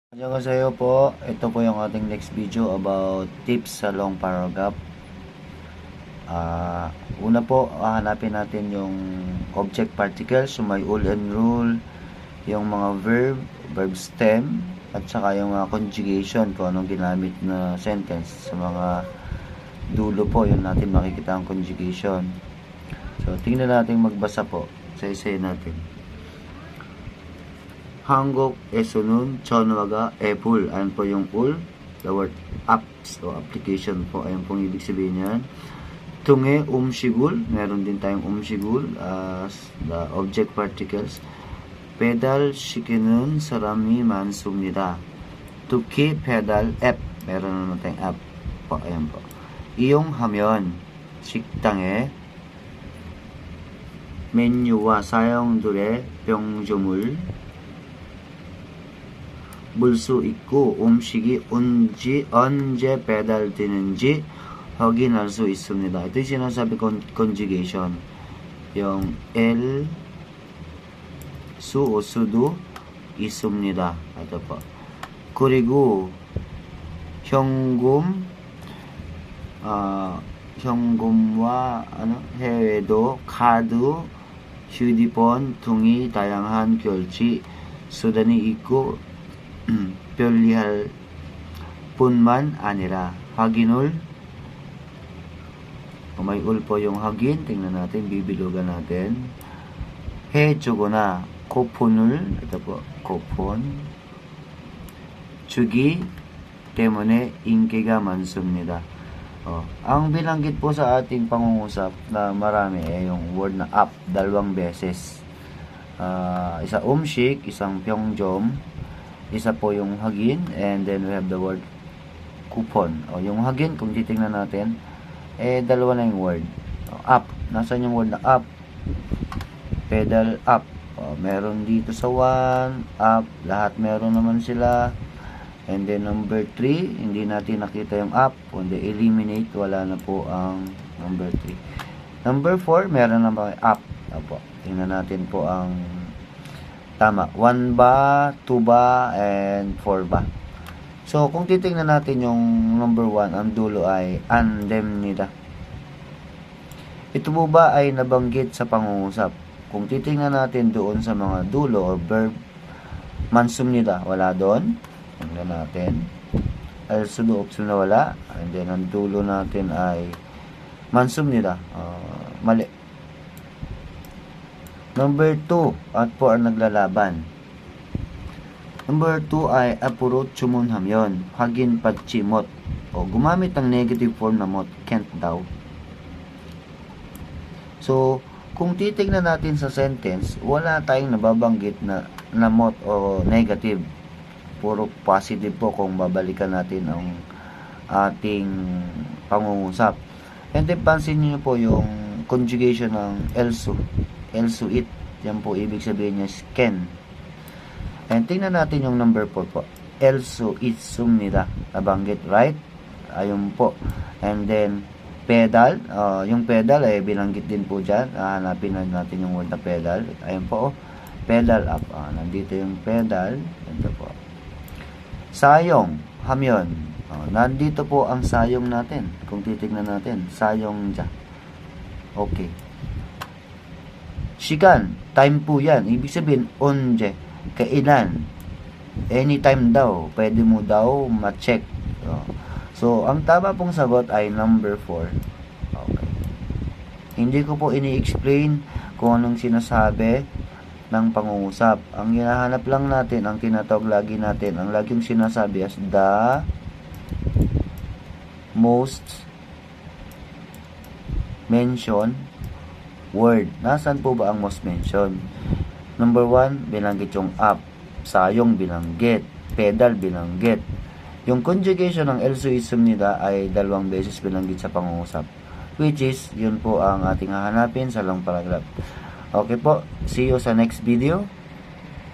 Annyeonghaseyo po. Ito po yung ating next video about tips sa long paragraph. Una po, hanapin natin yung object particles, so may ul and rule, yung mga verb stem, at saka yung mga conjugation kung anong ginamit na sentence. Sa mga dulo po, yun natin makikita ang conjugation. So, tingnan natin magbasa po. Isa-isa natin. 한국에서는 전화가 애플. Ayan po yung ul. The word apps o application po. Ayan pong ibig sabihin yan. Tunge umsigul. Meron din tayong umsigul as the object particles. Pedal 시키는 사람이 많습니다. 특히 pedal app. Meron naman tayong app po. Ayan po. 이용하면 식당에 메뉴와 사용들의 병조물 볼 수 있고 음식이 언제 배달되는지 확인할 수 있습니다. ito yung sinasabi conjugation. yung 수 o 수도 있습니다. ito po. 그리고 현금과 해외도 카드, 휴대폰 등의 다양한 결제 수단이 있고 별리할 뿐만 아니라 확인을 may ul po yung hagin. Tingnan natin, bibilugan natin. 해주거나 쿠폰을 ito po, 쿠폰 주기 때문에 인기가 많습니다. Ang binanggit po sa ating pangungusap na marami yung word na up, dalawang beses. Isa umshik, isang pyongjom, isa po yung hagin, and then we have the word coupon. Yung hagin, kung titingnan natin, dalawa na yung word. Up, nasaan yung word na up? Pedal up. Meron dito sa 1, up, lahat meron naman sila. And then number 3, hindi natin nakita yung up, kundi eliminate, wala na po ang number 3. Number 4, meron na ba up? Opo, tingnan natin po ang tama. 1 ba, 2 ba, and 4 ba. So, kung titingnan natin yung number 1, ang dulo ay andemnida. Ito po ba ay nabanggit sa pangungusap? Kung titingnan natin doon sa mga dulo or verb, mansumnida, wala doon. Tingnan natin. Sudo option na wala. And then, ang dulo natin ay mansumnida. Mali. Number 2, at po ang naglalaban. Number 2 ay apuro 주문하면 확인 받지 못. Gumamit ng negative form na 못, can't daw. So, kung titingnan natin sa sentence, wala tayong nababanggit na 못 o negative. Puro positive po kung babalikan natin ang ating pangungusap. And then, pansin niyo po yung conjugation ng elsu it. Yan po ibig sabihin niya can. And tingnan natin yung number 4 po. elsu itsumnida. Nabanggit, right? Ayun po. And then pedal, yung pedal ay binanggit din po dyan. Hanapin natin yung word na pedal. Ayun po, pedal up. Nandito yung pedal. Ito po. Sayong, hamyon. Nandito po ang sayong natin. Kung titignan natin, sayong dyan. Okay. Shikan, time po yan. Ibig sabihin, onje, kailan. Anytime daw. Pwede mo daw ma-check. So, ang tama pong sagot ay number 4. Okay. Hindi ko po ini-explain kung anong sinasabi ng pangungusap. Ang hinahanap lang natin, ang tinatawag lagi natin, ang laging sinasabi as the most mentioned word. Nasaan po ba ang most mentioned? Number 1, binanggit yung up. Sayong binanggit. Pedal binanggit. Yung conjugation ng elsuism nila ay dalawang beses binanggit sa pangungusap. Which is, yun po ang ating hahanapin sa long paragraph. Okay po. See you sa next video.